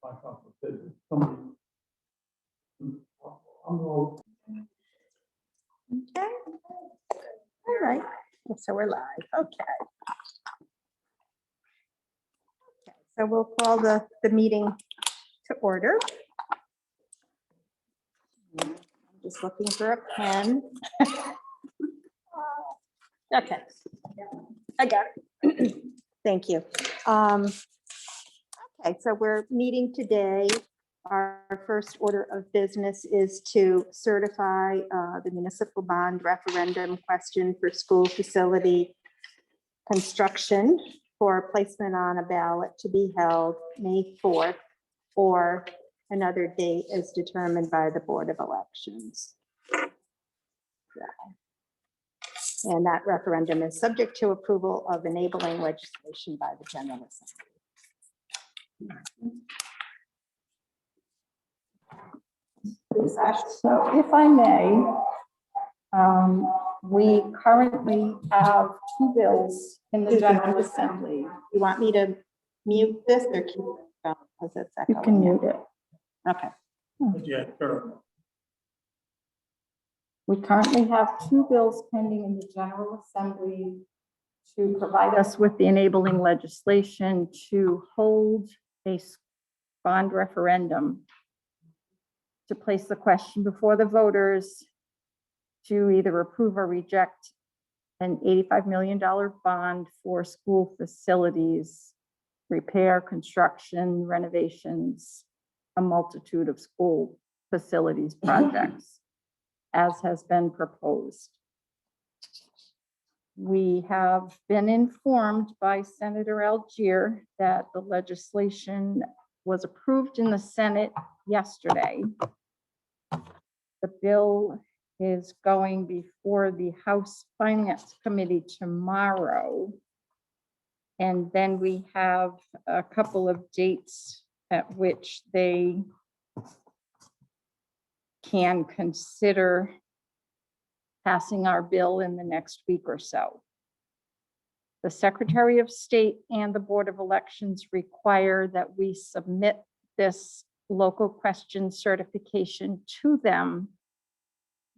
Okay. All right. So we're live. Okay. So we'll call the meeting to order. I'm just looking for a pen. Okay. I got it. Thank you. Okay, so we're meeting today. Our first order of business is to certify the municipal bond referendum question for school facility construction for placement on a ballot to be held May 4th or another date as determined by the Board of Elections. And that referendum is subject to approval of enabling legislation by the General Assembly. So if I may, we currently have two bills in the General Assembly. You want me to mute this or keep it going? 'Cause it's You can echoing. mute it. Okay. Yeah, sure. We currently have two bills pending in the General Assembly to provide us with the enabling legislation to hold a bond referendum to place the question before the voters to either approve or reject an $85 million bond for school facilities, repair, construction, renovations, a multitude of school facilities projects, as has been proposed. We have been informed by Senator Algier that the legislation was approved in the Senate yesterday. The bill is going before the House Finance Committee tomorrow. And then we have a couple of dates at which they can consider passing our bill in the next week or so. The Secretary of State and the Board of Elections require that we submit this local question certification to them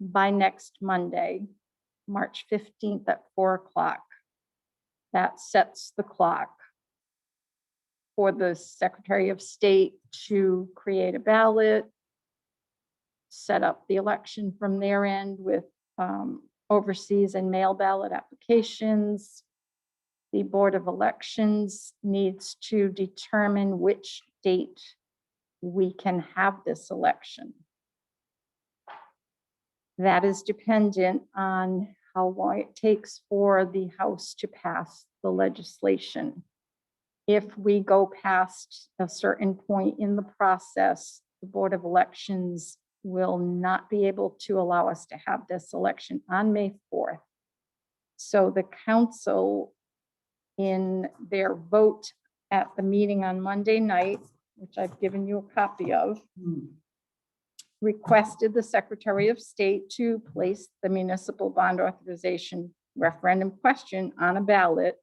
by next Monday, March 15th at 4 o'clock. That sets the clock for the Secretary of State to create a ballot, set up the election from their end with overseas and mail ballot applications. The Board of Elections needs to determine which date we can have this election. That is dependent on how long it takes for the House to pass the legislation. If we go past a certain point in the process, the Board of Elections will not be able to allow us to have this election on May 4th. So the council, in their vote at the meeting on Monday night, which I've given you a copy of, requested the Secretary of State to place the municipal bond authorization referendum question on a ballot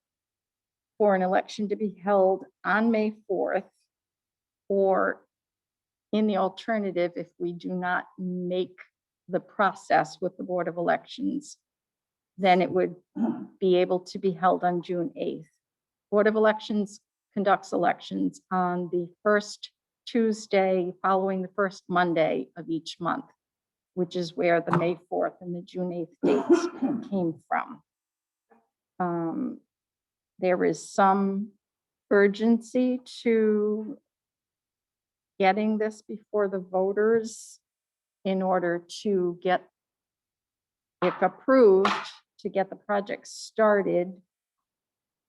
for an election to be held on May 4th, or in the alternative, if we do not make the process with the Board of Elections, then it would be able to be held on June 8th. Board of Elections conducts elections on the first Tuesday following the first Monday of each month, which is where the May 4th and the June 8th dates came from. There is some urgency to getting this before the voters in order to get, if approved, to get the project started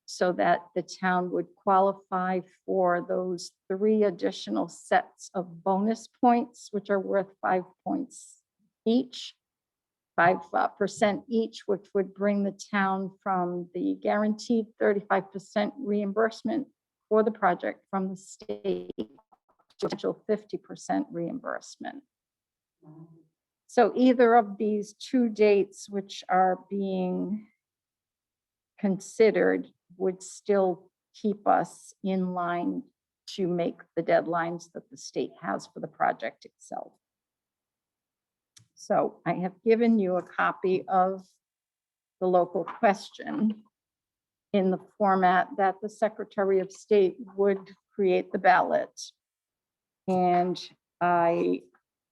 so that the town would qualify for those 3 additional sets of bonus points, which are worth 5 points each, 5% each, which would bring the town from the guaranteed 35% reimbursement for the project from the state to potential 50% reimbursement. So either of these 2 dates, which are being considered, would still keep us in line to make the deadlines that the state has for the project itself. So I have given you a copy of the local question in the format that the Secretary of State would create the ballot. And I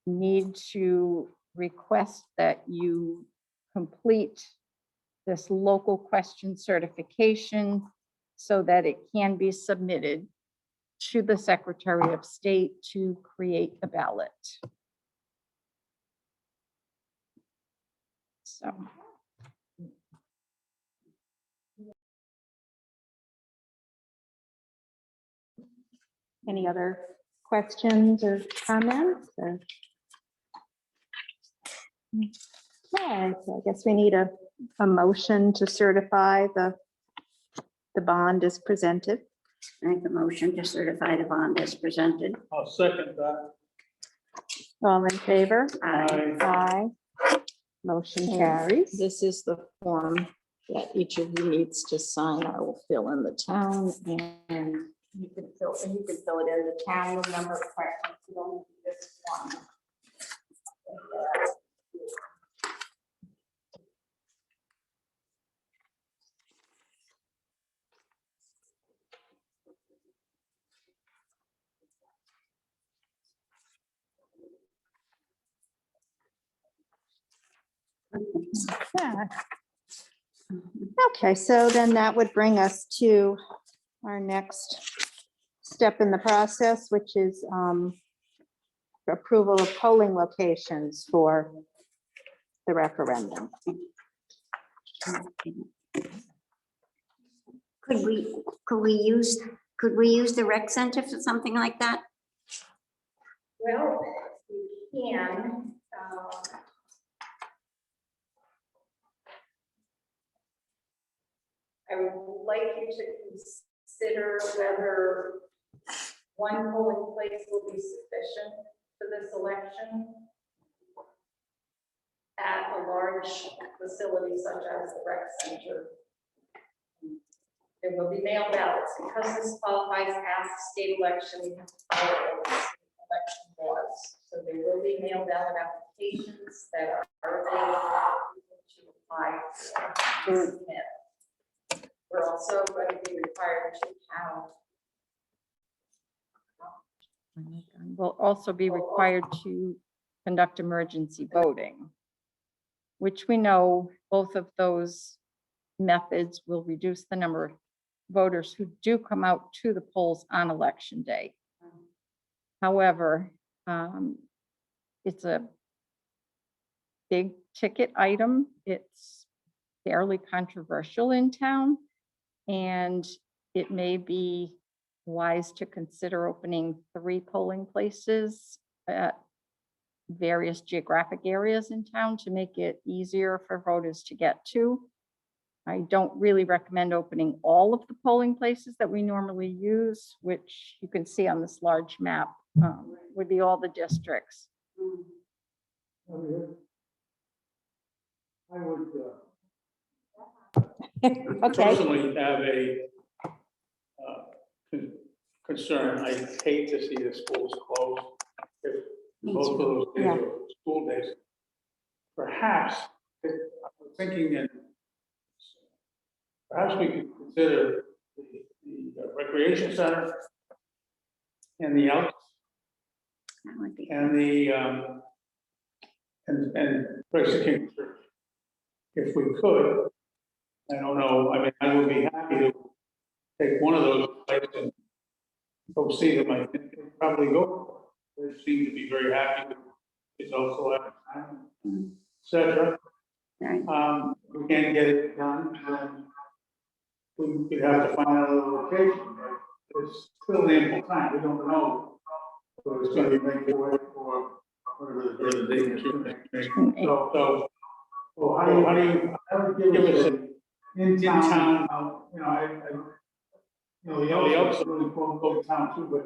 need to request that you complete this local question certification so that it can be submitted to the Secretary of State to create the ballot. So. Any other questions or comments? Or- Okay, so I guess we need a motion to certify the bond as presented. Make a motion to certify the bond as presented. I'll second that. All in favor? Aye. Aye. Motion carries. This is the form that each of you needs to sign. I will fill in the town and you can fill it in the town, the number of questions. You don't need this one. Yeah. Okay, so then that would bring us to our next step in the process, which is approval of polling locations for the referendum. Could we use the rec center for something like that? Well, you can. I would like you to consider whether one polling place will be sufficient for this election at a large facility such as the rec center. There will be mail ballots because this qualifies as a state election. We have to follow the election laws. So there will be mail ballot applications that are available for people to apply for and submit. We're also going to be required to have. We'll also be required to conduct emergency voting, which we know both of those methods will reduce the number of voters who do come out to the polls on election day. However, it's a big ticket item. It's fairly controversial in town, and it may be wise to consider opening 3 polling places at various geographic areas in town to make it easier for voters to get to. I don't really recommend opening all of the polling places that we normally use, which you can see on this large map, would be all the districts. I would Okay, personally have a concern. I hate to see the schools closed. If both of those days Yeah. are school days. Perhaps, I'm thinking that perhaps we could consider the recreation center and the Elks That would be. and the and Tracy King Church. If we could, I don't know, I mean, I would be happy to take one of those sites and go see them. I think they'd probably go. They seem to be very happy with results of last time, et cetera. Right. We can't get it done, we could have to find another location, but there's still ample time, we don't know. So it's gonna be made for whatever the date is. So how do you give us in town, you know, the Elks are really quote unquote town too, but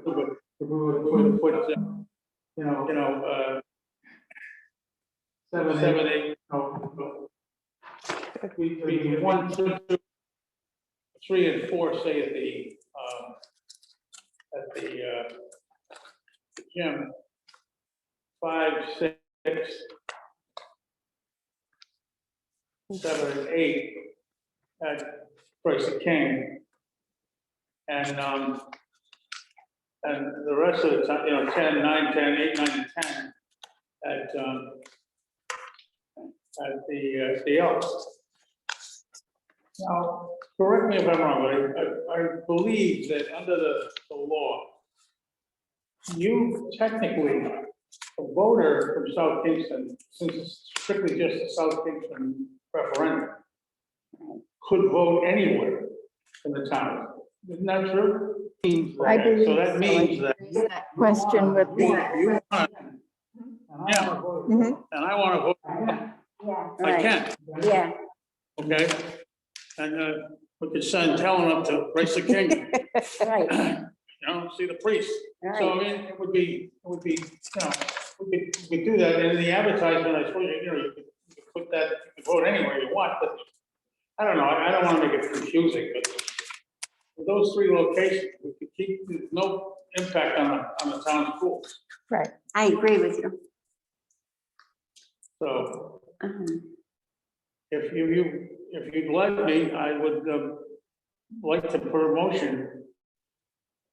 if we would put, you know, 7, 8, we 1, 2, 3, and 4 say at the Jim, 5, 6, 7, and 8 at Price of King. And the rest of the time, 10, 9, 10, 8, 9, and 10 at the Elks. Now, correct me if I'm wrong, but I believe that under the law, you technically, a voter from South Kingston, since it's strictly just a South Kingston referendum, could vote anywhere in the town. Isn't that true? I believe So that means that That question with you the, want, yeah, Mhm. and I want to vote, I Right. can, Yeah, okay? And we could send Helen up to Race the King, right, see the priest. So I right. mean, it would be, we could do that, and in the advertisement, I suppose, you could put that, you could vote anywhere you want, but I don't know, I don't wanna make it confusing, but with those 3 locations, we could keep, there's no impact on the town schools. right, I agree with you. So Um, if you'd let me, I would like to put a motion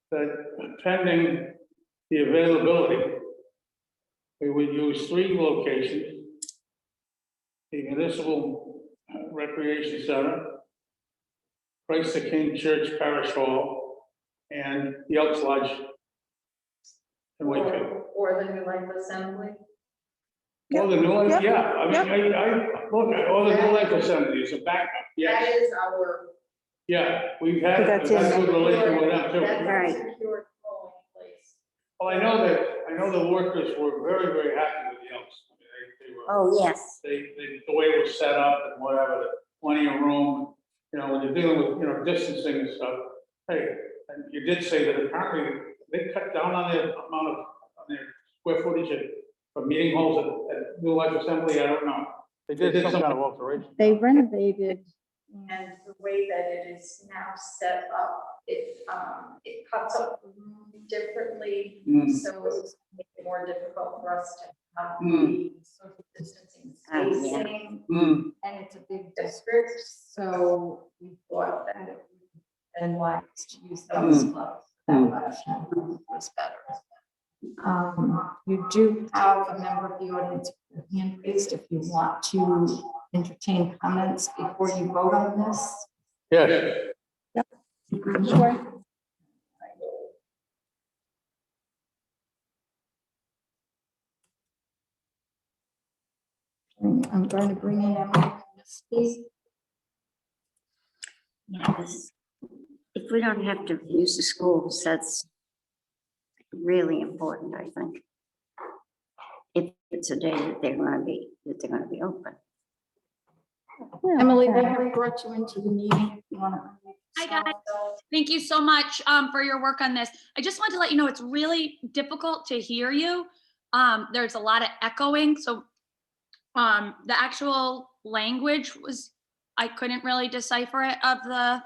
that pending the availability, we would use 3 locations: the Municipal Recreation Center, Christ the King Church Parish Hall, and the Elks Lodge in Wakefield. Or the New Life Assembly. Oh, the New Life, Yep. yeah, I mean, I look at all the New Life Assembly is a backup, That yes, is our. yeah, we've had, That's that's in- good relation with them too. That's our Right. secured polling place. Well, I know the workers were very, very happy with the Elks. I mean, they were, Oh, yes, the way it was set up and whatever, plenty of room, when you're dealing with, distancing and stuff. Hey, and you did say that apparently they cut down on their amount of, on their square footage for meeting halls at New Life Assembly, I don't know. They did some kind of alteration. they renovated. And the way that it is now set up, it cuts up the room differently. Mm. So it's more difficult for us to have Mm. the social distancing Yeah. spacing. Mm. And it's a big district, so we thought that it would be then wise to use those clubs. That option was better. You do have a member of the audience with their hand raised if you want to entertain comments before you vote on this. Yes. Sure. I'm going to bring in Emily. yes. If we don't have to use the schools, that's really important, I think. If it's a day that they're gonna be open. Emily, they have brought you into the meeting. If you want to. Hi, guys. Thank you so much for your work on this. I just want to let you know it's really difficult to hear you. There's a lot of echoing, so the actual language I couldn't really decipher it of the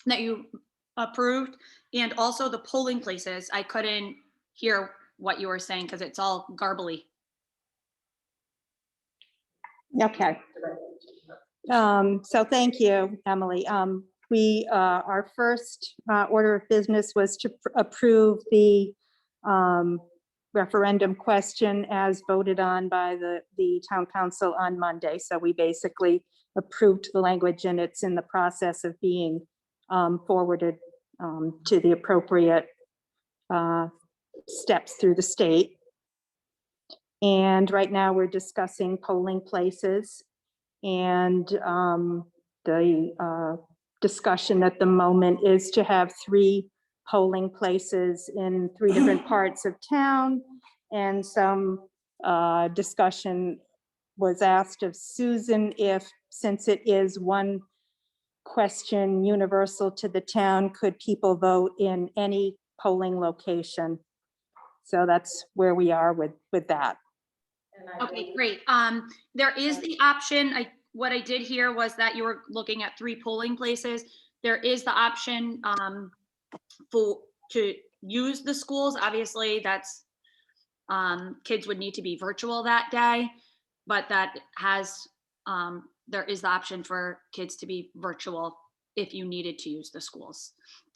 that you approved, and also the polling places. I couldn't hear what you were saying because it's all garbly. Okay. So thank you, Emily. Our first order of business was to approve the referendum question as voted on by the town council on Monday. So we basically approved the language, and it's in the process of being forwarded to the appropriate steps through the state. And right now we're discussing polling places. And the discussion at the moment is to have 3 polling places in 3 different parts of town. And some discussion was asked of Susan if, since it is one question universal to the town, could people vote in any polling location? So that's where we are with that. Okay, great. There is the option, what I did hear was that you were looking at 3 polling places. There is the option to use the schools. Obviously, that's, kids would need to be virtual that day, but that has, there is the option for kids to be virtual if you needed to use the schools.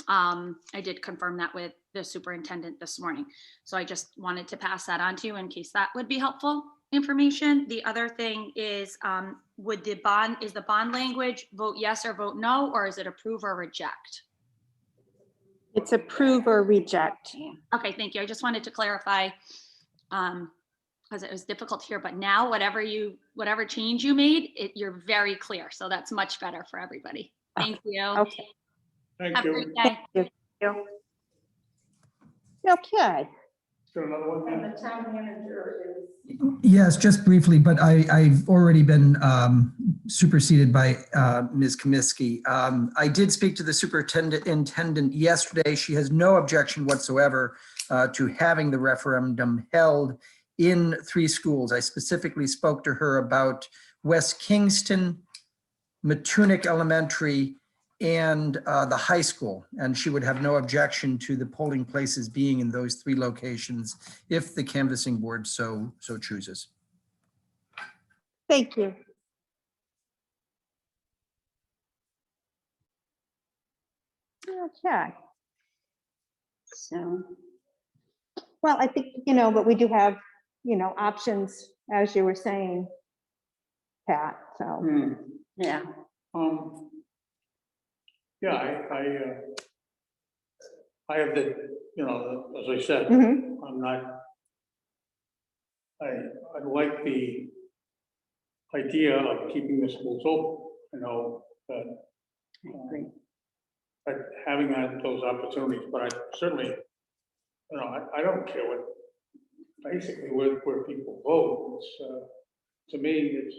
I did confirm that with the superintendent this morning. So I just wanted to pass that on to you in case that would be helpful information. The other thing is, is the bond language vote yes or vote no, or is it approve or reject? It's approve or reject. Okay, thank you. I just wanted to clarify, because it was difficult here, but now whatever change you made, you're very clear. So that's much better for everybody. Thank you. Okay. Thank Have a you. great day. Okay. Got another one, And Ken? the town manager is. Yes, just briefly, but I've already been superseded by Ms. Comiskey. I did speak to the superintendent yesterday. She has no objection whatsoever to having the referendum held in 3 schools. I specifically spoke to her about West Kingston, Matunic Elementary, and the high school, and she would have no objection to the polling places being in those 3 locations if the canvassing board so chooses. Thank you. Okay. So, Well, I think, but we do have, options, as you were saying, Pat, so. yeah, Yeah, I have the, as I said, Mhm. I'm not, I like the idea of keeping the schools open, that, I agree. but having those opportunities, but I certainly, I don't care what, basically where people vote. It's, to me, it's,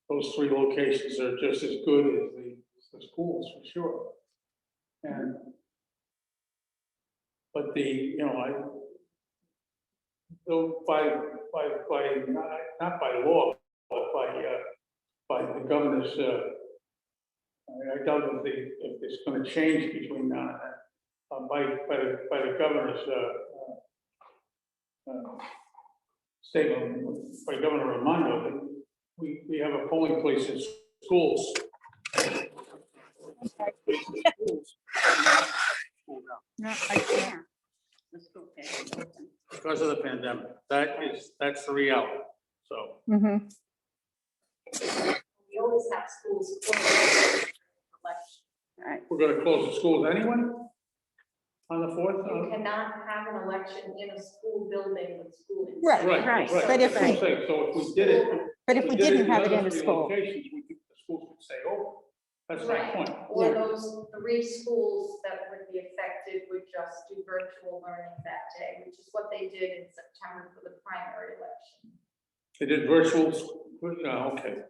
those 3 locations are just as good as the schools for sure. And, but though not by law, but by the governor's, I doubt if it's going to change between now and then, by the governor's statement, by Governor Raimondo, that we have a polling place in schools. No, I can't. Yeah. The school is open. Because of the pandemic. That's the reality. So, Mhm. We always have schools closed. Election. Right, we're gonna close the schools anyway? On the 4th? You cannot have an election in a school building with school. inside. Right, Right, right. right. But if That's what I'm we- saying. So if we did it. But if we didn't have it in a the other 3 school. locations, the schools would stay open. That's my Right, point. or Yeah. those 3 schools that would be affected would just do virtual learning that day, which is what they did in September for the primary election. They did virtual, okay.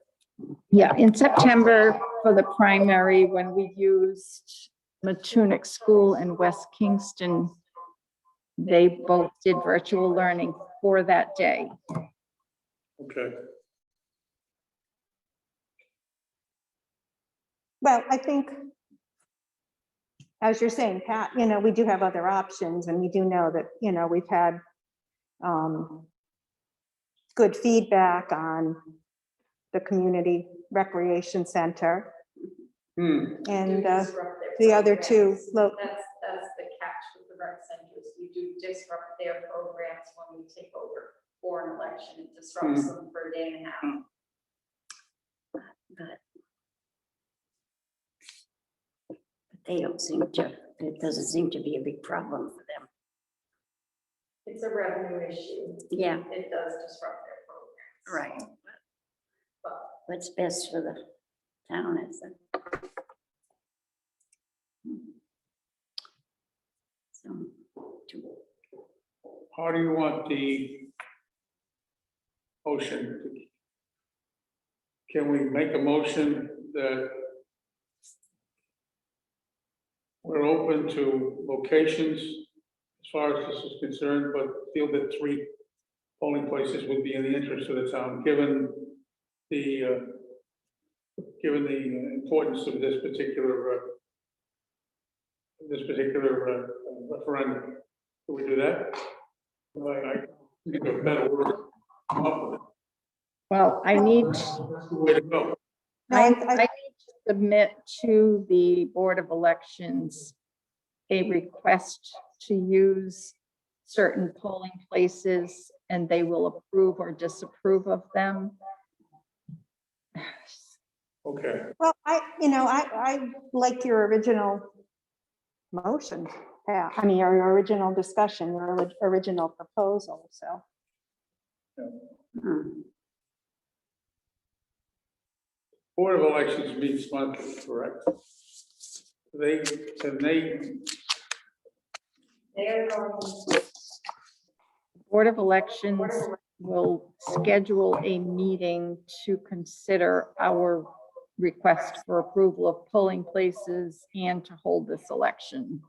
Yeah, in September for the primary, when we used Matunic School and West Kingston, they both did virtual learning for that day. Okay. Well, I think, as you're saying, Pat, we do have other options, and we do know that, we've had good feedback on the community recreation center. And Do disrupt their the other 2, programs. That's the catch with the rec centers. We do disrupt their programs when we take over for an election. It disrupts them for a day and a half. but they don't seem to, it doesn't seem to be a big problem for them. It's a revenue issue. Yeah, It does disrupt their programs. right. But What's best for the town is it? So, How do you want the motion? Can we make a motion that we're open to locations as far as this is concerned, but feel that 3 polling places would be in the interest of the town, given the importance of this particular referendum? Can we do that? I think a better word. Come up with it. Well, I need, That's the way to go. I need to submit to the Board of Elections a request to use certain polling places, and they will approve or disapprove of them. Okay, Well, I like your original motion. Yeah, I mean, your original discussion, your original proposal, so. Hmm. Board of Elections meets monthly, correct? They, can they, Board of Elections will schedule a meeting to consider our request for approval of polling places and to hold this election.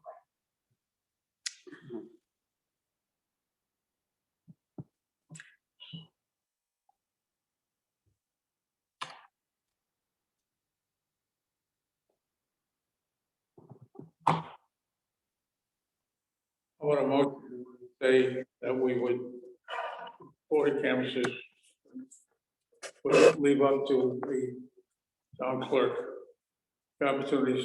I want a motion to say that we would, Board of Canvassers would leave up to the town clerk the opportunity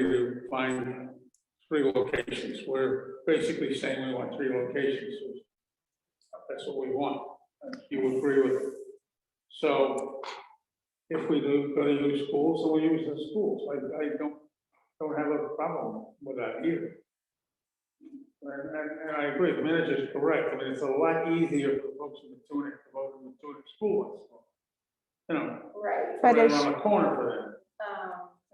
to find 3 locations. We're basically saying we want 3 locations. That's what we want. And you agree with it. So if we do go to use schools, so we use the schools. I don't have a problem with that either. And I agree, the manager's correct. I mean, it's a lot easier for folks in Mattoon to vote in Mattoon school. You know, Right. But right it's- around the corner for them.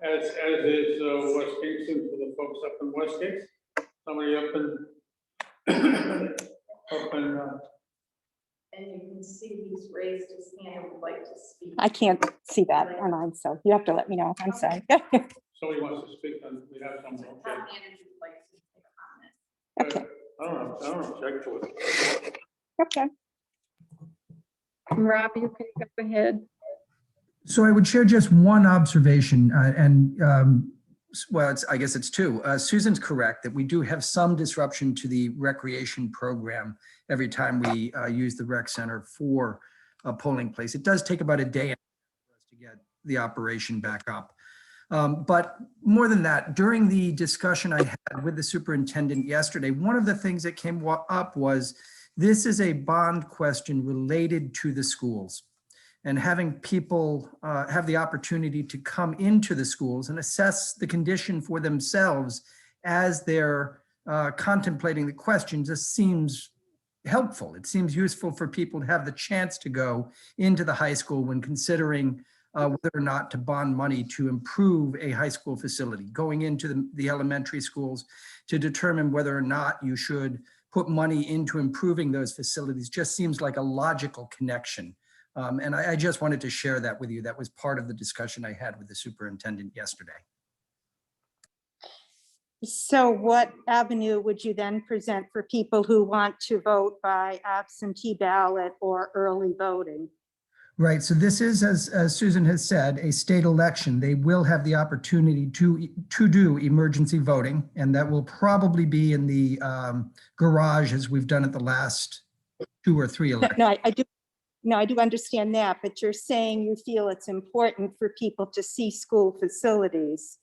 As is West Kingston for the folks up in West Kingston. Somebody up in, And you can see he's raised his hand and would like to speak. I can't see that online, so you have to let me know. I'm sorry. somebody wants to speak on, we have some, Town okay. manager would like to make a comment. Okay. I don't object to it. Okay. Rob, you can go ahead. So I would share just one observation, well, I guess it's 2. Susan's correct that we do have some disruption to the recreation program every time we use the rec center for a polling place. It does take about a day for us to get the operation back up. But more than that, during the discussion I had with the superintendent yesterday, one of the things that came up was this is a bond question related to the schools. And having people have the opportunity to come into the schools and assess the condition for themselves as they're contemplating the question just seems helpful. It seems useful for people to have the chance to go into the high school when considering whether or not to bond money to improve a high school facility, going into the elementary schools to determine whether or not you should put money into improving those facilities just seems like a logical connection. And I just wanted to share that with you. That was part of the discussion I had with the superintendent yesterday. So what avenue would you then present for people who want to vote by absentee ballot or early voting? Right. So this is, as Susan has said, a state election. They will have the opportunity to do emergency voting, and that will probably be in the garage as we've done at the last 2 or 3 elections. No, I do understand that, but you're saying you feel it's important for people to see school facilities.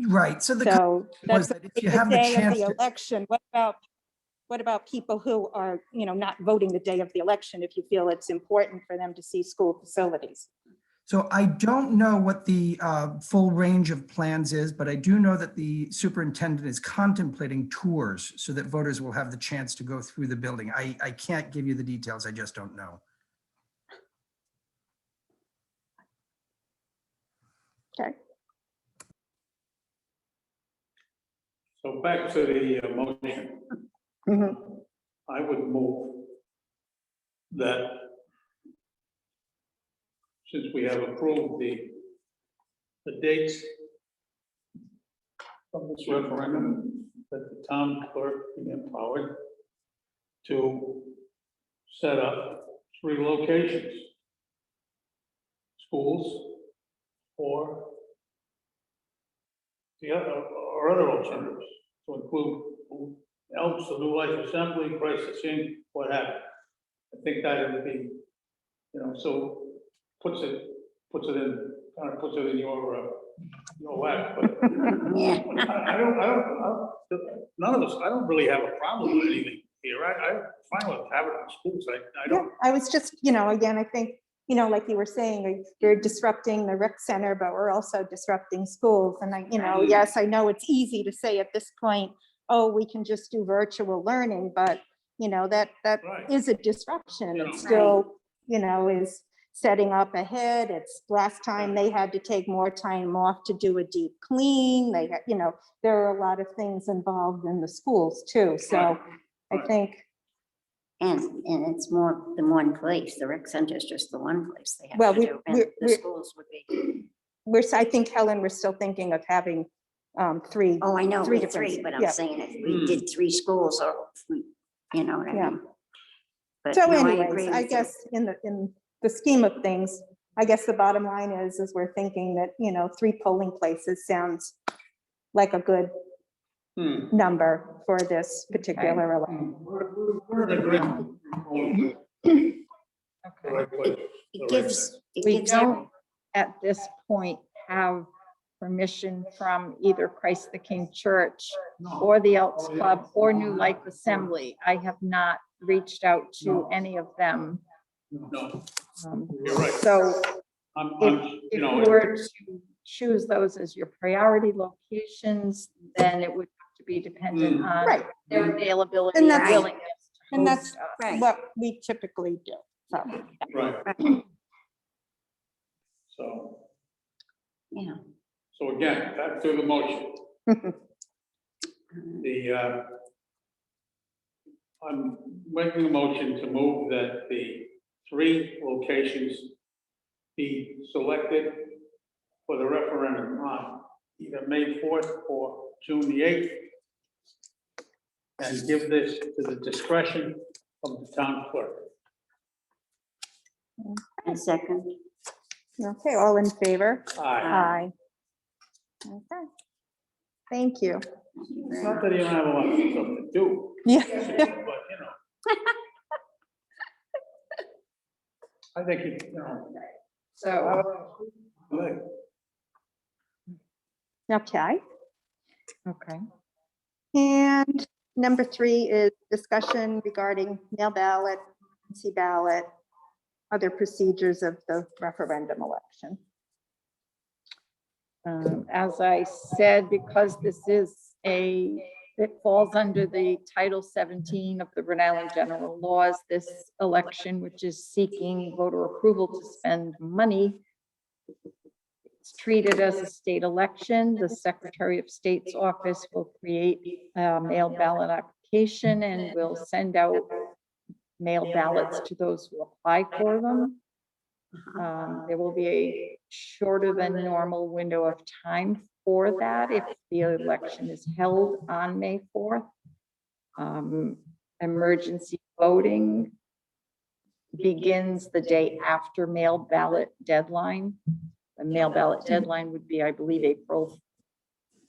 Right. So the So was that's that if the you have the day of chance the to- election. What about people who are, not voting the day of the election if you feel it's important for them to see school facilities? So I don't know what the full range of plans is, but I do know that the superintendent is contemplating tours so that voters will have the chance to go through the building. I can't give you the details. I just don't know. Okay. So back to the motion. Mhm. I would move that since we have approved the dates of this referendum, that the town clerk be empowered to set up 3 locations. Schools or the other alternatives. to include Elks, the New Life Assembly, Christ the King, what have you. I think that would be, so puts it in, kind of puts it in your lap, but Yeah. none of us, I don't really have a problem with anything here. I'm fine with having it in schools. I Yeah, don't, I was just, again, I think, like you were saying, we're disrupting the rec center, but we're also disrupting schools. And yes, I know it's easy to say at this point, oh, we can just do virtual learning, but that Right. is a disruption. Yeah. It still, is setting up ahead. It's last time they had to take more time off to do a deep clean. They had, there are a lot of things involved in the schools too. So Right. I Right. think, And it's more than one place. The rec center is just the one place they have Well, to we- do. And we're- the schools would be, I think, Helen, we're still thinking of having 3. oh, I know, Three with different- 3, but I'm yeah. saying if we did 3 schools or, you know what I Yeah. mean? But So no, I anyways, agree I with you. guess in the scheme of things, I guess the bottom line is we're thinking that, 3 polling places sounds like a good number for this particular election. We're in agreement. Okay. Right place. It gives, it We gives every, don't, at this point, have permission from either Christ the King Church or the Elks Club or New Life Assembly. I have not reached out to any of them. No, Um, you're right. So I'm, if you were to choose those as your priority locations, then it would have to be dependent on Right, their availability And and that's- willingness to and host that's us. right. what we typically do. So, right. So, Yeah. so again, back to the motion. I'm making a motion to move that the 3 locations be selected for the referendum on either May 4th or June the 8th. And give this to the discretion of the town clerk. And second, Okay, all in favor? Aye. Aye. Okay. Thank you. It's not that you don't have a lot of stuff to do, Yeah. but I think, So, like, Okay. okay. And number 3 is discussion regarding mail ballot, absentee ballot, other procedures of the referendum election. As I said, because this is it falls under the Title 17 of the Rhode Island General Laws, this election, which is seeking voter approval to spend money, it's treated as a state election. The Secretary of State's office will create a mail ballot application and will send out mail ballots to those who apply for them. There will be a shorter than normal window of time for that if the election is held on May 4th. Emergency voting begins the day after mail ballot deadline. The mail ballot deadline would be, I believe, April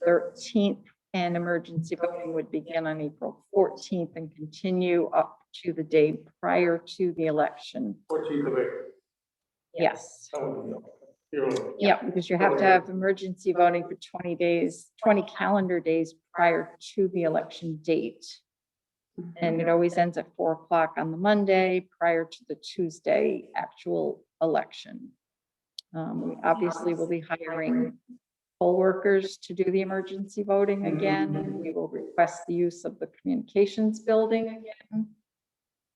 13th, and emergency voting would begin on April 14th and continue up to the day prior to the election. 14th of April. Yes. That would be okay. You're- Yeah, because you have to have emergency voting for 20 days, 20 calendar days prior to the election date. And it always ends at 4 o'clock on the Monday prior to the Tuesday actual election. We obviously will be hiring poll workers to do the emergency voting again. We will request the use of the communications building again.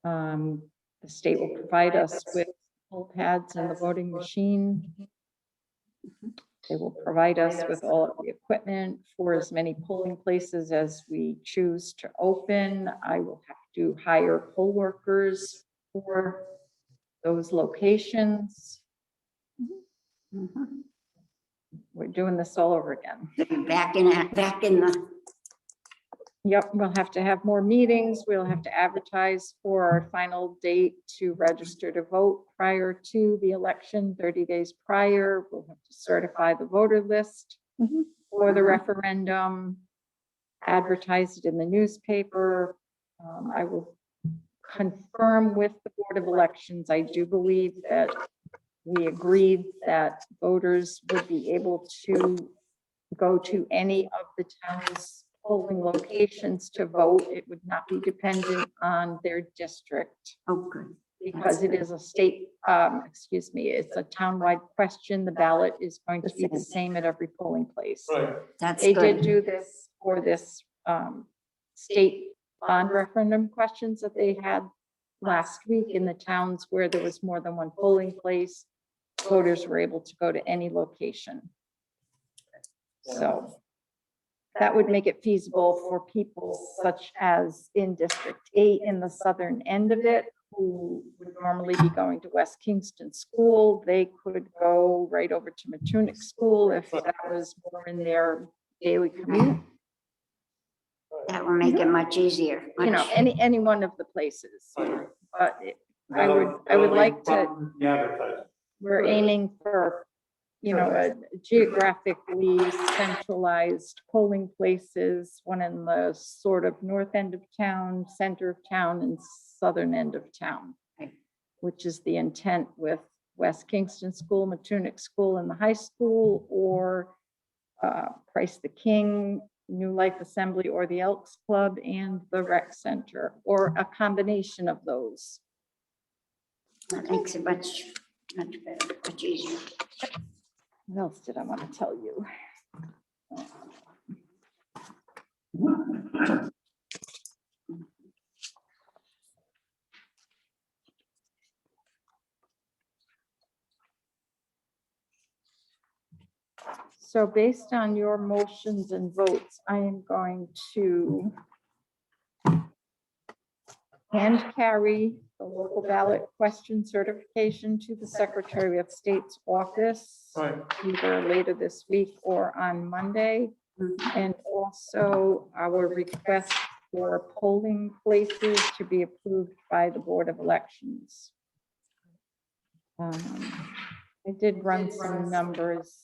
The state will provide us with poll pads and the voting machine. They will provide us with all of the equipment for as many polling places as we choose to open. I will have to hire poll workers for those locations. Mhm. We're doing this all over again. Back in the, Yep, we'll have to have more meetings. We'll have to advertise for our final date to register to vote prior to the election, 30 days prior. We'll have to certify the voter list Mhm. for the referendum. advertise it in the newspaper. I will confirm with the Board of Elections. I do believe that we agreed that voters would be able to go to any of the town's polling locations to vote. It would not be dependent on their district Oh, good. because it is a state, it's a townwide question. The ballot is going to be the same at every polling place. Right. That's They did good. do this for this state bond referendum questions that they had last week in the towns where there was more than one polling place. Voters were able to go to any location. So that would make it feasible for people such as in District 8 in the southern end of it, who would normally be going to West Kingston School. They could go right over to Matunic School if that was more in their daily commute. That will make it much easier. You know, much- any one of the places. Right. But I would like to, Yeah. we're aiming for, you know, a geographically centralized polling places, one in the sort of north end of town, center of town, and southern end of town, which is the intent with West Kingston School, Matunic School, and the high school, or Christ the King, New Life Assembly, or the Elks Club and the Rec Center, or a combination of those. That makes it much better, much easier. What else did I want to tell you? So based on your motions and votes, I am going to hand carry the local ballot question certification to the Secretary of State's office, Right. either later this week or on Monday. And also our request for polling places to be approved by the Board of Elections. I did run some numbers.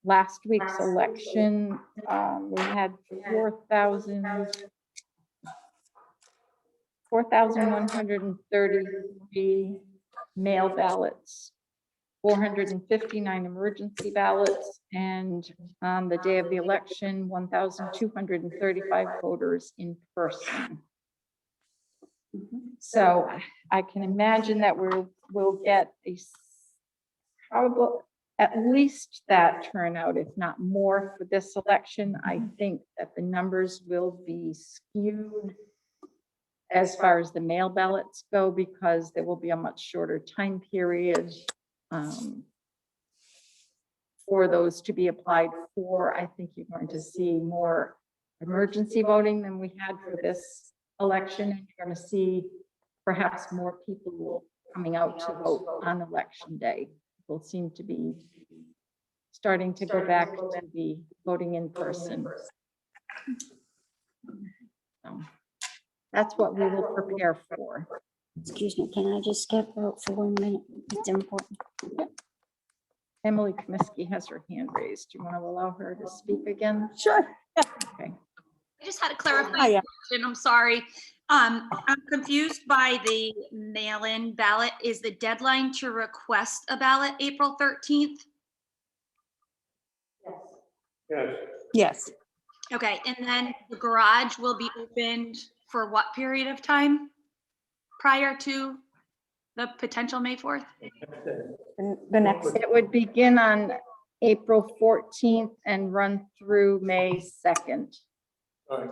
Last week's election, we had 4,133 mail ballots, 459 emergency ballots, and on the day of the election, 1,235 voters in person. So I can imagine that we'll get probably at least that turnout, if not more, for this election. I think that the numbers will be skewed as far as the mail ballots go, because there will be a much shorter time period for those to be applied for. I think you're going to see more emergency voting than we had for this election. And you're going to see perhaps more people coming out to vote on election day. People seem to be starting to go back to the voting in person. So that's what we will prepare for. Excuse me, can I just get out for 1 minute? It's important. Emily Comiskey has her hand raised. Do you want to allow her to speak again? Sure. Okay. I just had a clarifying question. I'm sorry. I'm confused by the mail-in ballot. Is the deadline to request a ballot April 13th? Yes. Yes. Okay, and then the garage will be opened for what period of time prior to the potential May 4th? The next, It would begin on April 14th and run through May 2nd, Right.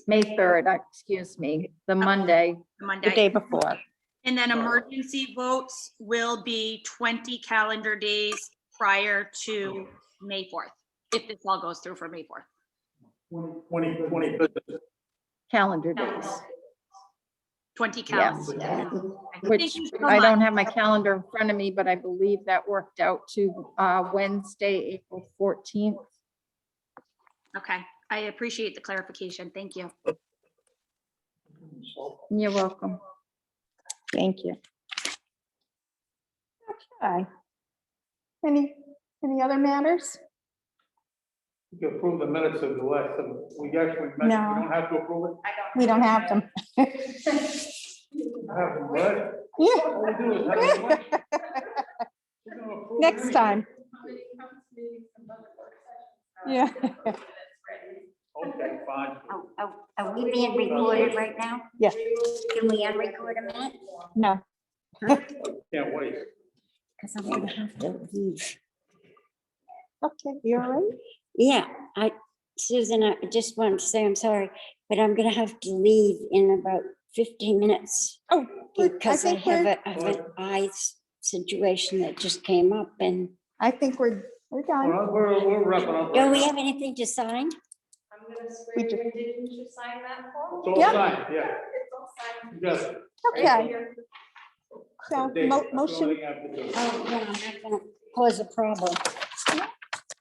May 3rd, excuse me, the Monday. the Monday. day before. And then emergency votes will be 20 calendar days prior to May 4th, if this all goes through for May 4th. 20. Calendar days, 20 yes. calendar. Which Thank you so I don't much. have my calendar in front of me, but I believe that worked out to Wednesday, April 14th. Okay, I appreciate the clarification. Thank you. You're welcome. Thank you. Okay. Any other matters? You can approve the minutes of the last, we actually mentioned, we No. don't have to approve it. We don't have them. Have them read. Yeah. All we do is have them read. We're gonna approve Next anything. time. Yeah. Okay, fine. Are we being recorded right now? Yeah. Can we unrecord a minute? No. Can't wait. Because I'm gonna have to leave. Okay, you all right? Yeah, Susan, I just want to say I'm sorry, but I'm gonna have to leave in about 15 minutes. Oh, Because I think have we're- I have an eye situation that just came up and, I think we're done. Well, we're wrapping up. do right we now. have anything to sign? I'm gonna We swear, just- didn't you sign that form? It's all Yeah. signed, yeah. It's all signed. You got it. Okay, so Dave, that's the motion, only thing I have to do. Oh, yeah, I'm not gonna cause a problem.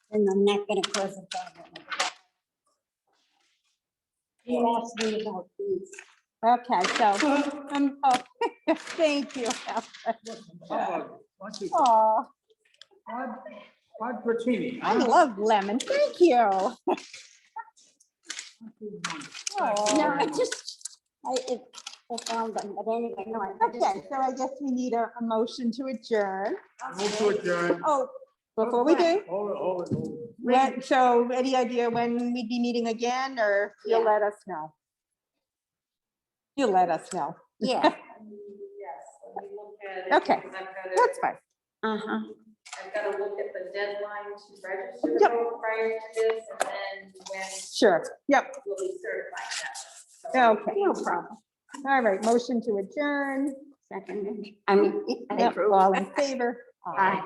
And I'm not gonna cause a problem. You asked me about these. okay, so, oh, thank you. How about- why don't you- Oh, Quad Martini. I love lemon, thank you. No, I found them, but anyway, no, I just. Okay, so I guess we need a motion to adjourn. Move to adjourn. Oh, before we do, Hold it. so any idea when we'd be meeting again, or you'll Yeah. let us know? You'll let us know. Yeah, Yes, let me look at it. Okay, because I've gotta- That's fine. uh-huh. I've got to look at the deadline to register to Yep. vote prior to this, and then when Sure, yep, we'll be certified that. way. So- okay. No problem. All right, motion to adjourn. Second, I mean, I Yep, approve. all in favor? Aye.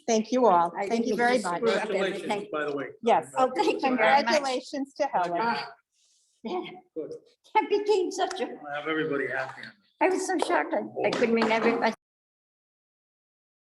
Thank you all. I Thank you didn't very just much. screw up Congratulations, everything. by the way. Yes. Oh, thank you very much. Congratulations to Helen. Ah, Good. That became such a, I have everybody happy. I was so shocked. I couldn't remember if I